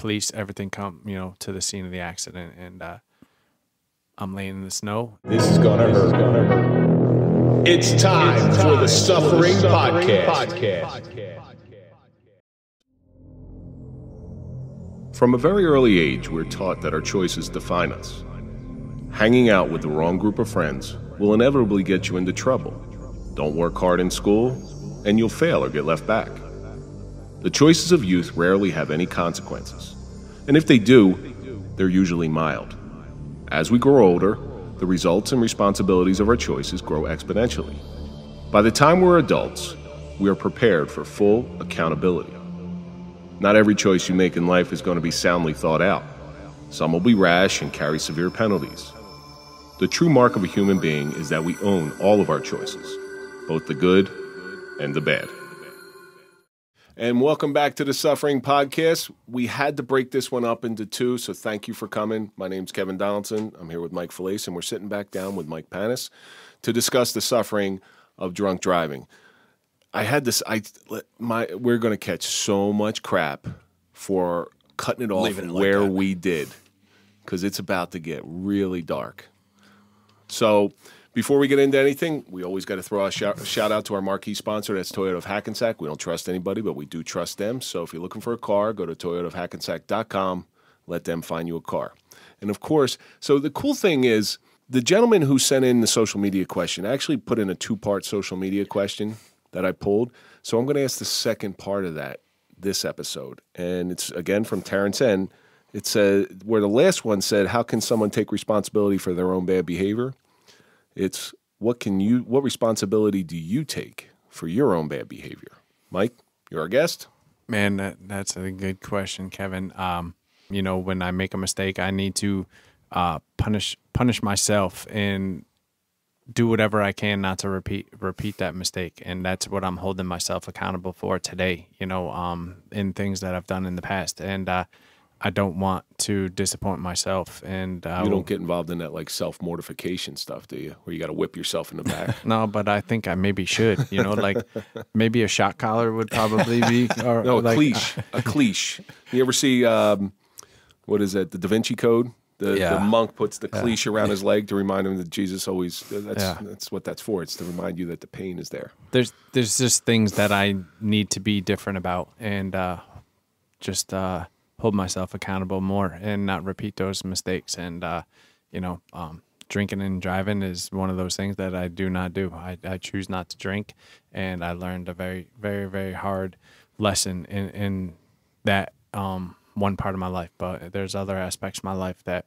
police, everything come, to the scene of the accident, and I'm laying in the snow. This is gonna hurt. It's time for the Suffering Podcast. From a very early age, we're taught that our choices define us. Hanging out with the wrong group of friends will inevitably get you into trouble. Don't work hard in school, and you'll fail or get left back. The choices of youth rarely have any consequences, and if they do, they're usually mild. As we grow older, the results and responsibilities of our choices grow exponentially. By the time we're adults, we are prepared for full accountability. Not every choice you make in life is going to be soundly thought out. Some will be rash and carry severe penalties. The true mark of a human being is that we own all of our choices, both the good and the bad. And welcome back to the Suffering Podcast. We had to break this one up into two, so thank you for coming. My name's Kevin Donaldson. I'm here with Mike Failace, and we're sitting back down with Mike Panus to discuss the suffering of drunk driving. We're going to catch so much crap for cutting it off where we did, because it's about to get really dark. So before we get into anything, we always got to throw a shout out to our marquee sponsor. That's Toyota of Hackensack. We don't trust anybody, but we do trust them. So if you're looking for a car, go to toyotaofhackensack.com. Let them find you a car. And of course, so the cool thing is the gentleman who sent in the social media question actually put in a two-part social media question that I pulled. So I'm going to ask the second part of that this episode. And it's, again, from Terrence N. It said, where the last one said, how can someone take responsibility for their own bad behavior? It's what responsibility do you take for your own bad behavior? Mike, you're our guest. Man, that's a good question, Kevin. When I make a mistake, I need to punish myself and do whatever I can not to repeat that mistake. And that's what I'm holding myself accountable for today, in things that I've done in the past. And I don't want to disappoint myself. And you don't get involved in that like self-mortification stuff, do you? Where you got to whip yourself in the back. No, but I think I maybe should, like maybe a shot collar would probably be. Or no, like, a cleash. You ever see, what is it, the Da Vinci Code? The monk puts the cleash around his leg to remind him that Jesus always, that's what that's for. It's to remind you that the pain is there. There's just things that I need to be different about, and just hold myself accountable more and not repeat those mistakes. And, drinking and driving is one of those things that I do not do. I choose not to drink, and I learned a very, very, very hard lesson in that one part of my life. But there's other aspects of my life that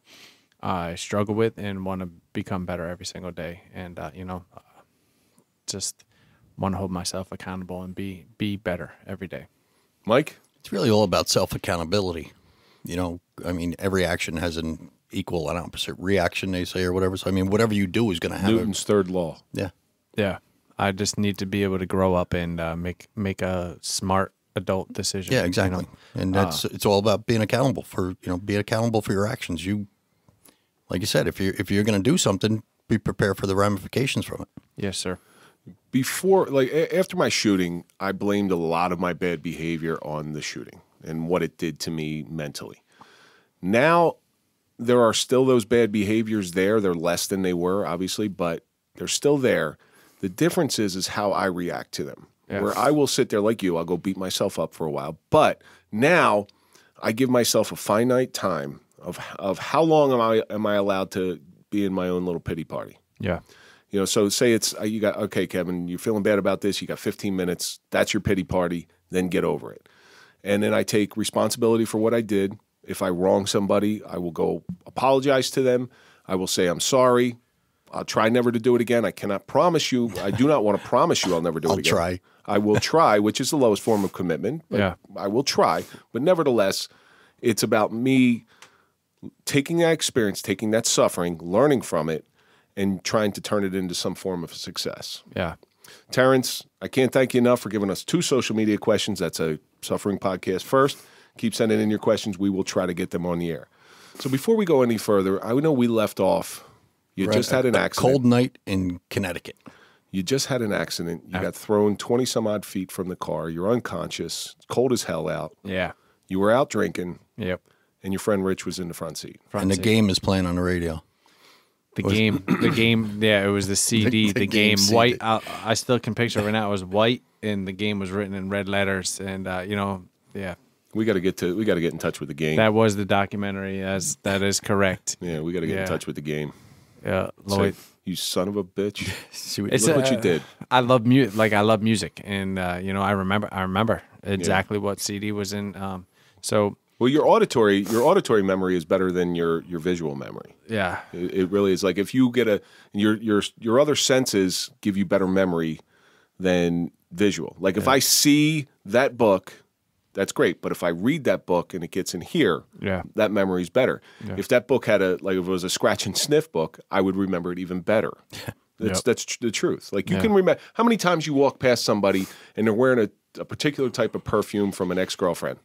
I struggle with and want to become better every single day. And, just want to hold myself accountable and be better every day. Mike? It's really all about self-accountability. Every action has an equal and opposite reaction, they say, or whatever. So, whatever you do is going to have Newton's third law. Yeah. Yeah. I just need to be able to grow up and make a smart adult decision. Yeah, exactly. And it's all about being accountable for your actions. You, like you said, if you're going to do something, be prepared for the ramifications from it. Yes, sir. After my shooting, I blamed a lot of my bad behavior on the shooting and what it did to me mentally. Now, there are still those bad behaviors there. They're less than they were, obviously, but they're still there. The difference is how I react to them. Yeah. Where I will sit there like you, I'll go beat myself up for a while. But now I give myself a finite time of how long am I allowed to be in my own little pity party. Yeah. So say you got, okay, Kevin, you're feeling bad about this. You got 15 minutes. That's your pity party. Then get over it. And then I take responsibility for what I did. If I wrong somebody, I will go apologize to them. I will say I'm sorry. I'll try never to do it again. I cannot promise you. I do not want to promise you I'll never do it again. I'll try. I will try, which is the lowest form of commitment. But I will try. But nevertheless, it's about me taking that experience, taking that suffering, learning from it, and trying to turn it into some form of success. Yeah. Terrence, I can't thank you enough for giving us 2 social media questions. That's a Suffering Podcast first. Keep sending in your questions. We will try to get them on the air. So before we go any further, I know we left off. You just had an accident. Cold night in Connecticut. You just had an accident. You got thrown 20-some-odd feet from the car. You're unconscious. It's cold as hell out. Yeah. You were out drinking. Yep. And your friend Rich was in the front seat. And the game is playing on the radio. The game, yeah, it was the CD, the game, CD. white. I still can picture it right now. It was white, and the game was written in red letters, and yeah. We got to get in touch with the game. That was the documentary. That is correct. Yeah, we got to get in touch with the game. Yeah, Lloyd, you son of a bitch! Look what you did. I love music. I love music, and I remember exactly what CD was in. Well, your auditory memory is better than your visual memory. Yeah, it really is. Like if you get your other senses give you better memory than visual. Like if I see that book, that's great. But if I read that book and it gets in here, that memory's better. Yeah. If that book had if it was a scratch and sniff book, I would remember it even better. That's the truth. Like you can remember how many times you walk past somebody and they're wearing a particular type of perfume from an ex-girlfriend.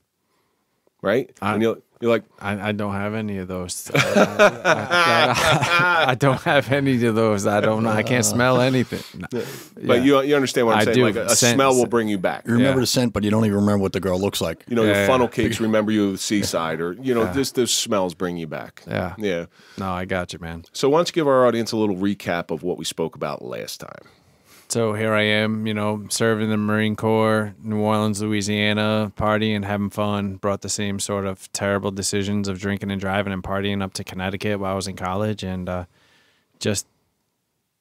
Right? And you're like, I don't have any of those. I don't have any of those. I don't know. I can't smell anything. No. But you understand what I'm saying? Do. Like a smell will bring you back. You remember the scent, but you don't even remember what the girl looks like. Your funnel cakes remember you at the seaside, or those smells bring you back. Yeah. Yeah. No, I got you, man. So why don't you give our audience a little recap of what we spoke about last time? So here I am, serving the Marine Corps, New Orleans, Louisiana, partying, having fun. Brought the same sort of terrible decisions of drinking and driving and partying up to Connecticut while I was in college, and just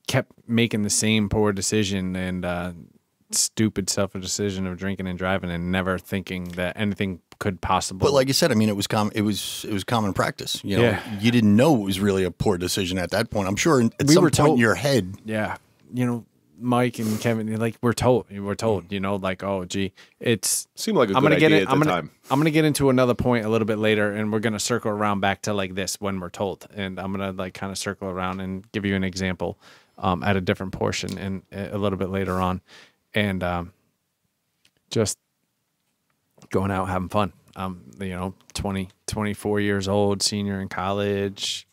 kept making the same poor decision and stupid selfish decision of drinking and driving, and never thinking that anything could possibly. But like you said, I mean, it was common practice. You didn't know it was really a poor decision at that point. I'm sure at some point in your head. Yeah, Mike and Kevin, like we're told, like, oh, gee, it's seemed like a good idea at the time. I'm gonna get into another point a little bit later, and we're gonna circle around back to like this when we're told, and I'm gonna like kind of circle around and give you an example at a different portion and a little bit later on, and just going out having fun. 24 years old, senior in college.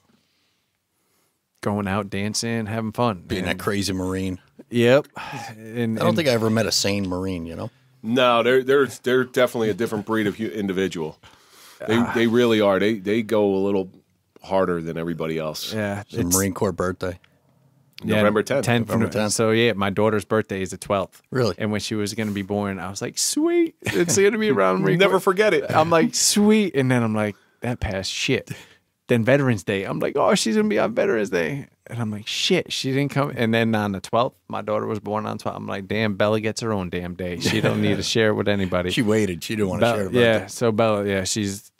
Going out dancing, having fun, being that crazy Marine. Yep. I don't think I ever met a sane Marine. No, they're definitely a different breed of individual. They really are. They go a little harder than everybody else. Yeah, it's a Marine Corps birthday. November 10th. November 10th. So yeah, my daughter's birthday is the 12th. Really? And when she was going to be born, I was like, sweet, it's going to be around Marine Corps. Never forget it. I'm like, sweet, and then I'm like, that passed shit. Then Veterans Day, I'm like, oh, she's going to be on Veterans Day. And I'm like, shit, she didn't come. And then on the 12th, my daughter was born on 12th. I'm like, damn, Bella gets her own damn day. She don't need to share it with anybody. She waited. She didn't want to share her birthday. Yeah, so Bella, she is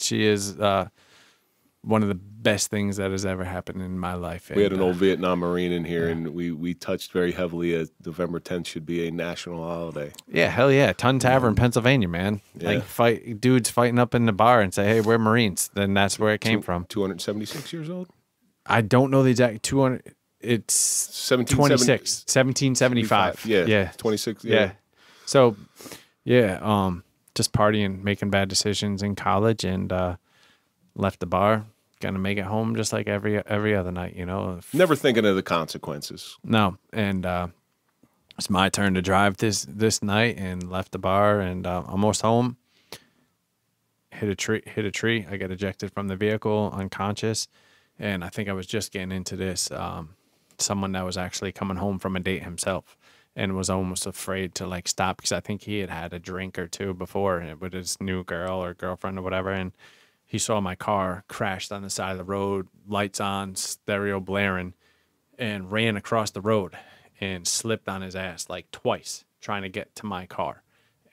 one of the best things that has ever happened in my life. We had an old Vietnam Marine in here, and we touched very heavily as November 10th should be a national holiday. Yeah, hell yeah. Ton Tavern, Pennsylvania, man. Yeah. Like dudes fighting up in the bar and say, hey, we're Marines. Then that's where it came from. 276 years old? I don't know the exact 200. It's 1775. Yeah. 26. Yeah. So, yeah, just partying, making bad decisions in college, and left the bar. Gonna make it home just like every other night, Never thinking of the consequences. No, and it's my turn to drive this night, and left the bar, and almost home. Hit a tree. I got ejected from the vehicle, unconscious, and I think I was just getting into this. Someone that was actually coming home from a date himself, and was almost afraid to like stop because I think he had a drink or two before with his new girl or girlfriend or whatever, and he saw my car crashed on the side of the road, lights on, stereo blaring, and ran across the road and slipped on his ass like twice trying to get to my car,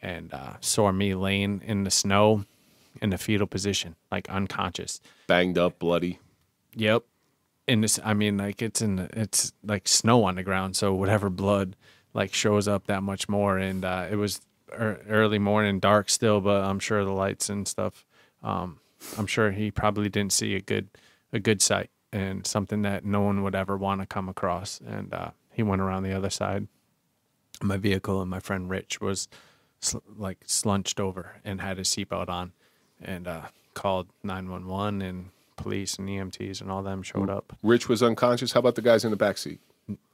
and saw me laying in the snow in the fetal position, like unconscious. Banged up, bloody. Yep. In this, I mean, like it's like snow on the ground, so whatever blood like shows up that much more, and it was early morning, dark still, but I'm sure the lights and stuff. I'm sure he probably didn't see a good sight, and something that no one would ever want to come across. And he went around the other side of my vehicle, and my friend Rich was slunched over and had his seatbelt on, and called 911, and police and EMTs and all them showed up. Rich was unconscious. How about the guys in the back seat?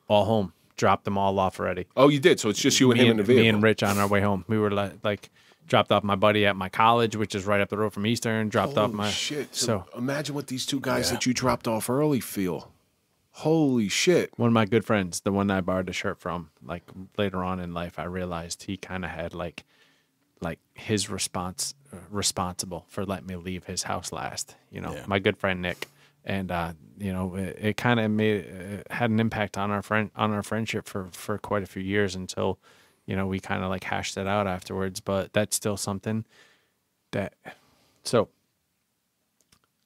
All home. Dropped them all off already. Oh, you did? So it's just you and him in the vehicle? Me and Rich on our way home. We were like dropped off my buddy at my college, which is right up the road from Eastern. Dropped off Holy my shit. So imagine what these two guys that you dropped off early feel. Holy shit. one of my good friends, the one that I borrowed the shirt from, like later on in life, I realized he kind of had like his responsible for letting me leave his house last. You know, my good friend Nick, and you know, it kind of had an impact on our friendship for quite a few years until, you know, we kind of like hashed it out afterwards. But that's still something that so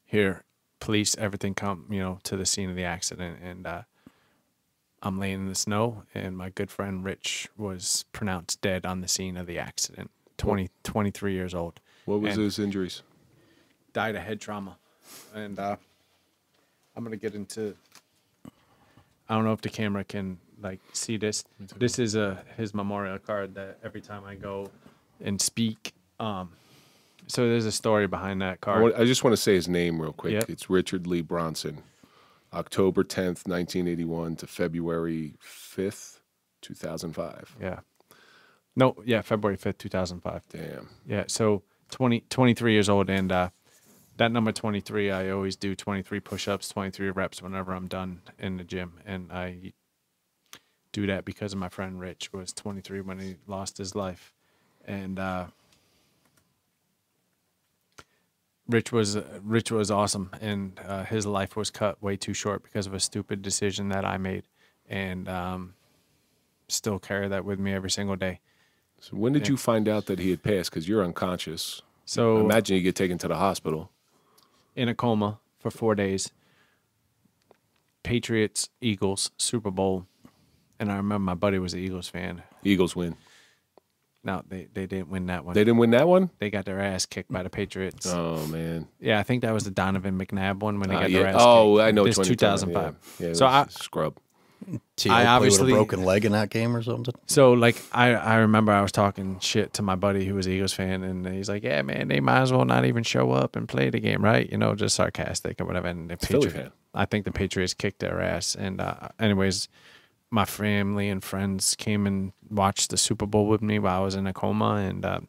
here. Police, everything come, you know, to the scene of the accident, and I'm laying in the snow, and my good friend Rich was pronounced dead on the scene of the accident. 23 years old. What was his injuries? Died of head trauma, and I'm gonna get into. I don't know if the camera can like see this. This is his memorial card that every time I go and speak. So there's a story behind that card. I just want to say his name real quick. Yep. It's Richard Lee Bronson, October 10th, 1981 to February 5th, 2005. Yeah. No, yeah, February 5th, 2005. Damn. Yeah, so 23 years old, and that number 23, I always do 23 push-ups, 23 reps whenever I'm done in the gym, and I do that because of my friend Rich was 23 when he lost his life, and Rich was awesome, and his life was cut way too short because of a stupid decision that I made, and still carry that with me every single day. So when did you find out that he had passed? Because you're unconscious. So imagine you get taken to the hospital. In a coma for 4 days. Patriots, Eagles, Super Bowl, and I remember my buddy was an Eagles fan. Eagles win. No, they didn't win that one. They didn't win that one? They got their ass kicked by the Patriots. Oh, man. Yeah, I think that was the Donovan McNabb one when they got their ass kicked. I know. This 2005. Yeah, so I scrub. I obviously with a broken leg in that game or something. So like I remember I was talking shit to my buddy who was an Eagles fan, and he's like, "Yeah, man, they might as well not even show up and play the game, right? You know, just sarcastic or whatever." And the Patriots, I think the Patriots kicked their ass. And anyways, my family and friends came and watched the Super Bowl with me while I was in a coma, and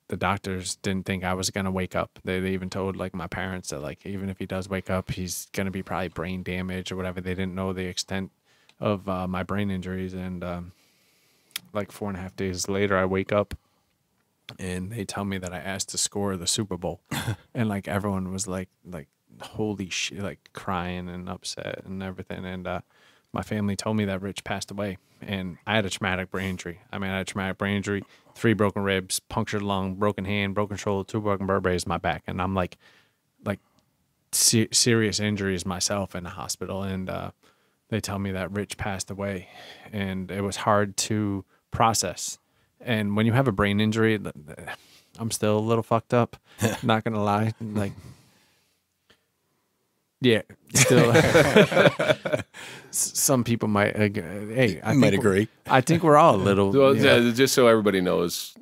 the doctors didn't think I was gonna wake up. They even told like my parents that like even if he does wake up, he's gonna be probably brain damage or whatever. They didn't know the extent of my brain injuries, and like 4.5 days later, I wake up and they tell me that I asked to score the Super Bowl, and like everyone was like holy shit, like crying and upset and everything, and my family told me that Rich passed away, and I had a traumatic brain injury. I mean, I had a traumatic brain injury, 3 broken ribs, punctured lung, broken hand, broken shoulder, 2 broken vertebrae in my back, and I'm like serious injuries myself in the hospital, and they tell me that Rich passed away, and it was hard to process. And when you have a brain injury, I'm still a little fucked up, not gonna lie. Like, yeah, still. Some people might. I might agree. I think we're all a little. Well, just so everybody knows,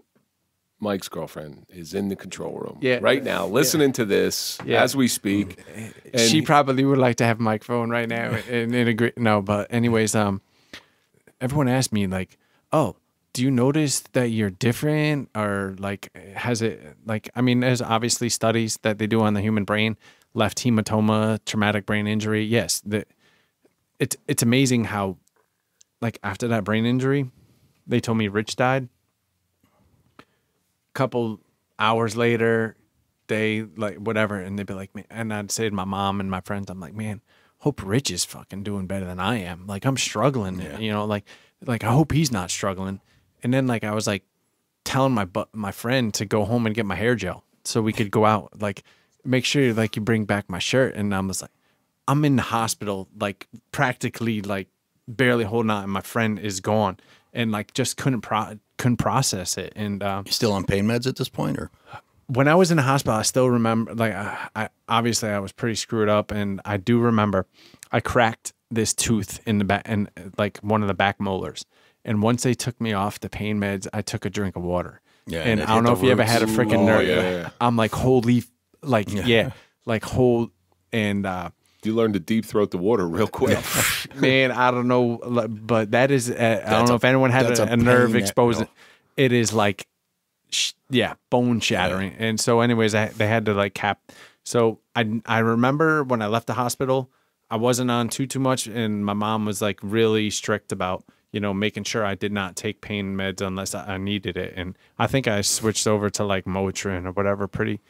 Mike's girlfriend is in the control room right now, listening to this as we speak. And she probably would like to have a microphone right now and agree. No, but anyways, everyone asked me like, "Oh, do you notice that you're different, or like has it like?" I mean, there's obviously studies that they do on the human brain. Left hematoma, traumatic brain injury. Yes, it's amazing how, like after that brain injury, they told me Rich died. Couple hours later, they like whatever, and they'd be like, man, and I'd say to my mom and my friends, I'm like, man, hope Rich is fucking doing better than I am. Like I'm struggling, you know, like I hope he's not struggling. And then like I was like telling my friend to go home and get my hair gel so we could go out, like make sure like you bring back my shirt. And I was like, I'm in the hospital, like practically like barely holding on, and my friend is gone, and like just couldn't process it. And you still on pain meds at this point, or? When I was in the hospital, I still remember, like, I obviously I was pretty screwed up, and I do remember I cracked this tooth in the back, and like one of the back molars. And once they took me off the pain meds, I took a drink of water. Yeah, and I don't know if you ever had a freaking nerve. Yeah. I'm like, holy, like, like whole, and you learned to deep throat the water real quick. Man, I don't know, but that is, I don't know if anyone had a nerve exposed. It is like bone shattering. Yeah. And so anyways, they had to like cap. So I remember when I left the hospital, I wasn't on too much, and my mom was like really strict about, you know, making sure I did not take pain meds unless I needed it. And I think I switched over to like Motrin or whatever pretty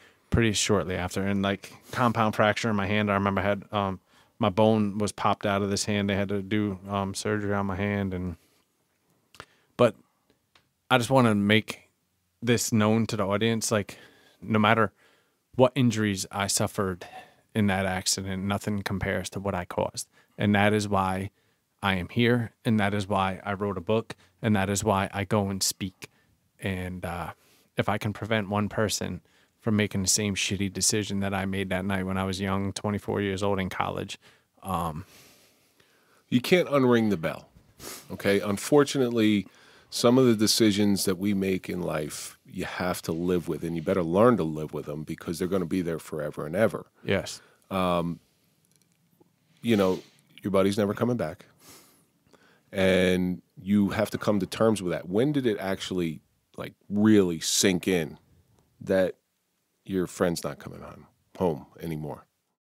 shortly after. And like compound fracture in my hand, I remember I had my bone was popped out of this hand. They had to do surgery on my hand. But I just want to make this known to the audience, like no matter what injuries I suffered in that accident, nothing compares to what I caused. And that is why I am here, and that is why I wrote a book, and that is why I go and speak. And if I can prevent one person from making the same shitty decision that I made that night when I was young, 24 years old in college. You can't unring the bell, okay? Unfortunately, some of the decisions that we make in life, you have to live with, and you better learn to live with them because they're going to be there forever and ever. Yes. You know, your buddy's never coming back, and you have to come to terms with that. When did it actually, like, really sink in that your friend's not coming home anymore?